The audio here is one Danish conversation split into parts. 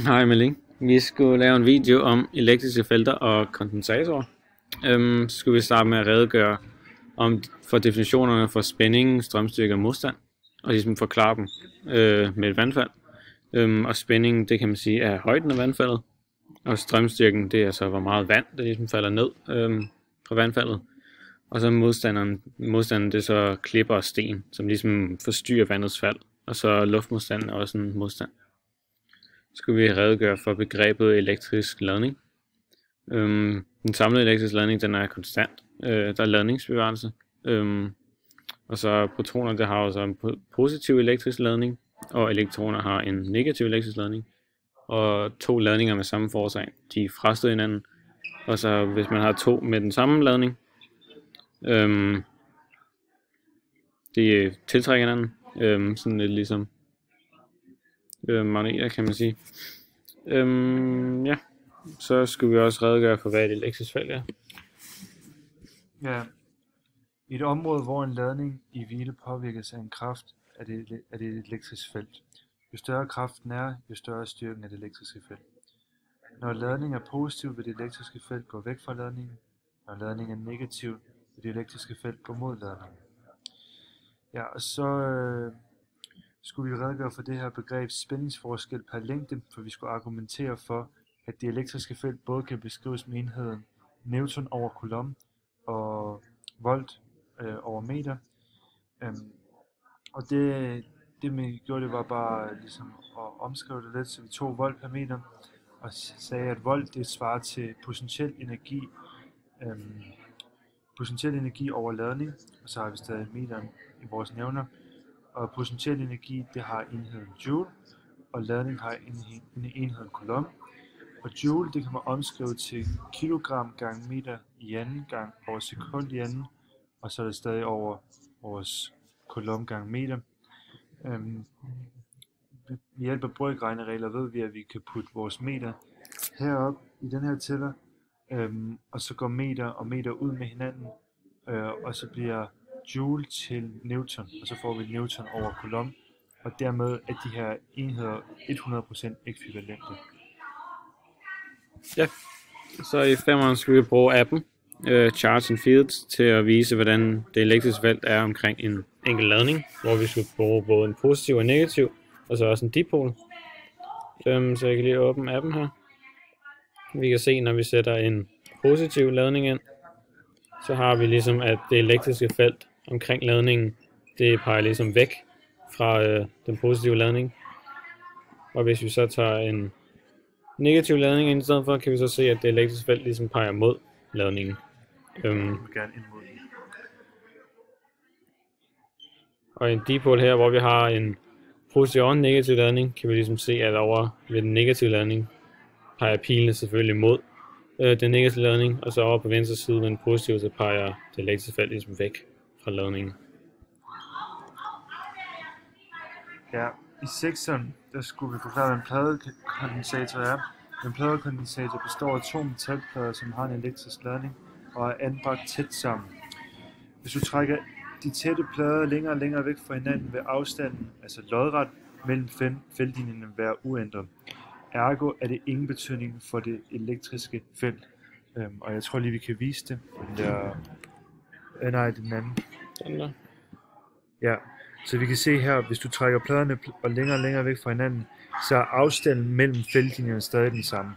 Hej Meling. Vi skulle lave en video om elektriske felter og kondensatorer. Så skulle vi starte med at redegøre for definitionerne for spænding, strømstyrke og modstand, og ligesom forklare dem med et vandfald. Og spændingen, det kan man sige, er højden af vandfaldet, og strømstyrken, det er så hvor meget vand, der ligesom falder ned fra vandfaldet. Og så modstanden, det er så klipper og sten, som ligesom forstyrrer vandets fald, og så luftmodstanden er også en modstand. Skulle vi redegøre for begrebet elektrisk ladning. Den samlede elektriske ladning, den er konstant. Der er ladningsbevarelse. Og så protoner, det har også en positiv elektrisk ladning, og elektroner har en negativ elektrisk ladning. Og to ladninger med samme forårsag, de frastøder hinanden. Og så hvis man har to med den samme ladning, de tiltrækker hinanden, sådan lidt ligesom magneter, kan man sige. Ja, så skulle vi også redegøre for, hvad et elektrisk felt er. Ja, i et område, hvor en ladning i hvile påvirkes af en kraft, er det et elektrisk felt. Jo større kraften er, jo større er styrken af det elektriske felt. Når ladningen er positiv, vil det elektriske felt gå væk fra ladningen. Når ladningen er negativ, vil det elektriske felt gå mod ladningen. Ja, og så skulle vi redegøre for det her begreb spændingsforskel per længde, for vi skulle argumentere for, at det elektriske felt både kan beskrives med enheden Newton over coulomb og volt over meter. Og det vi gjorde, det var bare ligesom at omskrive det lidt, så vi tog volt per meter og sagde, at volt det svarer til potentiel energi over ladning, og så har vi stadig meteren i vores nævner. Og potentiel energi, det har enheden joule, og ladning har enheden coulomb. Og joule, det kan man omskrive til kilogram gange meter i anden gang over sekund i anden, og så er det stadig over vores coulomb gange meter. Ved hjælp af brøkregneregler ved vi, at vi kan putte vores meter herop i den her tæller, og så går meter og meter ud med hinanden, og så bliver joule til newton, og så får vi newton over coulomb, og dermed er de her enheder 100% ekvivalente. Ja, så i 5'eren skulle vi bruge appen Charge and Fields til at vise, hvordan det elektriske felt er omkring en enkelt ladning, hvor vi skulle bruge både en positiv og en negativ, og så også en dipol. Så jeg kan lige åbne appen her. Vi kan se, når vi sætter en positiv ladning ind, så har vi ligesom, at det elektriske felt omkring ladningen, det peger ligesom væk fra den positive ladning. Og hvis vi så tager en negativ ladning ind i stedet for, kan vi så se, at det elektriske felt ligesom peger mod ladningen. Og en dipol her, hvor vi har en positiv og en negativ ladning, kan vi ligesom se, at over ved den negative ladning peger pilene selvfølgelig mod den negative ladning, og så over på venstre side med den positive, så peger det elektriske felt ligesom væk fra ladningen. Ja, i 6'eren, der skulle vi forklare, hvad en pladekondensator er. En pladekondensator består af to metalplader, som har en elektrisk ladning og er anbragt tæt sammen. Hvis du trækker de tætte plader længere og længere væk fra hinanden, vil afstanden, altså lodret, mellem feltlinjerne være uændret. Ergo er det ingen betydning for det elektriske felt. Og jeg tror lige, vi kan vise det. Den der... nej, den anden. Den der. Ja, så vi kan se her, hvis du trækker pladerne længere og længere væk fra hinanden, så er afstanden mellem feltlinjerne stadig den samme.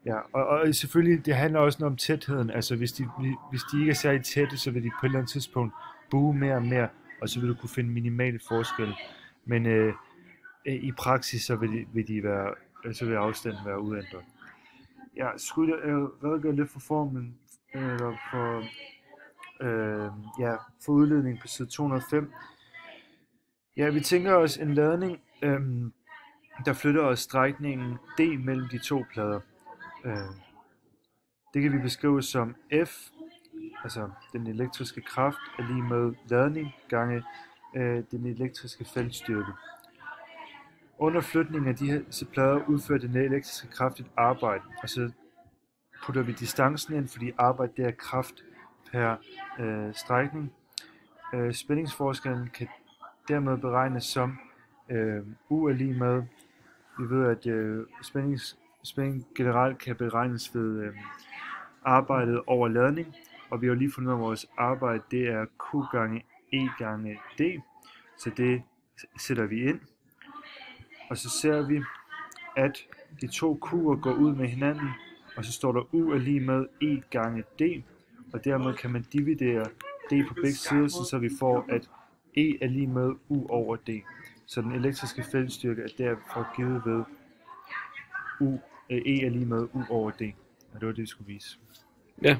Ja, og selvfølgelig, det handler også noget om tætheden. Altså, hvis de ikke er særlig tætte, så vil de på et eller andet tidspunkt buge mere og mere, og så vil du kunne finde minimale forskelle. Men i praksis, så vil afstanden være uændret. Ja, skulle jeg redegøre lidt for formlen, eller for udledning på side 205. Ja, vi tænker os en ladning, der flytter os strækningen d mellem de to plader. Det kan vi beskrive som F, altså den elektriske kraft, er lige med ladning gange den elektriske feltstyrke. Under flytningen af disse plader udfører den elektriske kraft et arbejde, og så putter vi distancen ind, fordi arbejde det er kraft per strækning. Spændingsforskellen kan dermed beregnes som U er lige med Vi ved, at spænding generelt kan beregnes ved arbejdet over ladning, og vi har lige fundet ud af, at vores arbejde det er Q gange E gange D, så det sætter vi ind. Og så ser vi, at de to Q'er går ud med hinanden, og så står der U er lige med E gange D, og dermed kan man dividere D på begge sider, så vi får, at E er lige med U over D. Så den elektriske feltstyrke er derfor givet ved E er lige med U over D. Og det var det, vi skulle vise. Ja,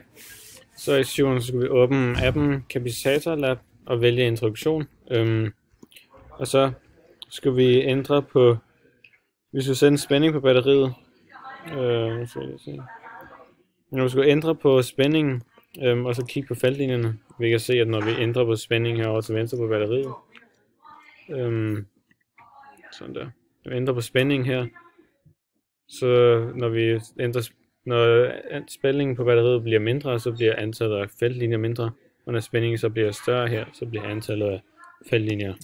så i 7'eren skulle vi åbne appen Capacitator Lab og vælge introduktion. Og så skal vi ændre på, vi skal sætte en spænding på batteriet. Nu skal vi ændre på spændingen, og så kigge på feltlinjerne. Vi kan se, at når vi ændrer på spændingen herovre til venstre på batteriet, sådan der. Når vi ændrer på spændingen her, så når spændingen på batteriet bliver mindre, så bliver antallet af feltlinjer mindre, og når spændingen så bliver større her, så bliver antallet af feltlinjer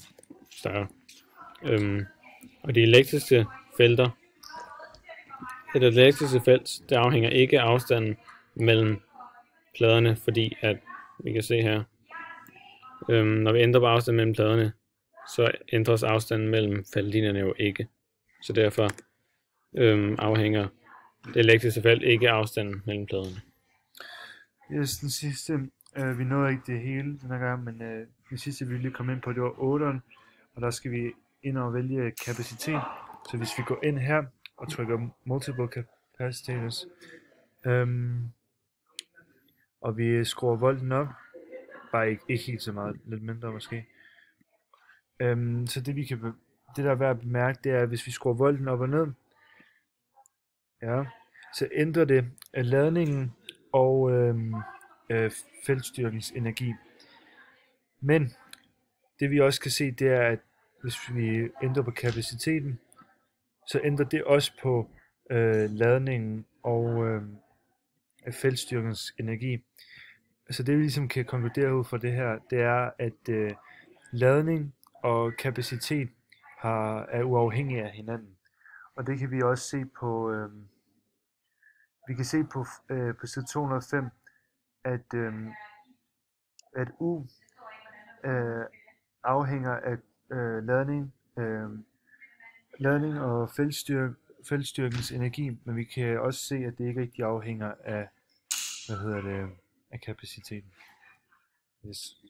større. Og de elektriske felter, et elektriske felt, det afhænger ikke af afstanden mellem pladerne, fordi at vi kan se her, når vi ændrer på afstanden mellem pladerne, så ændres afstanden mellem feltlinjerne jo ikke. Så derfor afhænger det elektriske felt ikke af afstanden mellem pladerne. Yes, den sidste, vi nåede ikke det hele den her gang, men den sidste vi lige kom ind på, det var 8'eren, og der skal vi ind og vælge kapacitet. Så hvis vi går ind her og trykker multiple capacitors, og vi skruer volten op, bare ikke helt så meget, lidt mindre måske. Så det der er værd at bemærke, det er, at hvis vi skruer volten op og ned, ja, så ændrer det ladningen og feltstyrkens energi. Men det vi også kan se, det er, at hvis vi ændrer på kapaciteten, så ændrer det også på ladningen og feltstyrkens energi. Så det vi ligesom kan konkludere ud fra det her, det er, at ladning og kapacitet er uafhængige af hinanden. Og det kan vi også se på, på side 205, at U afhænger af ladning og feltstyrkens energi, men vi kan også se, at det ikke rigtig afhænger af, af kapaciteten. Yes.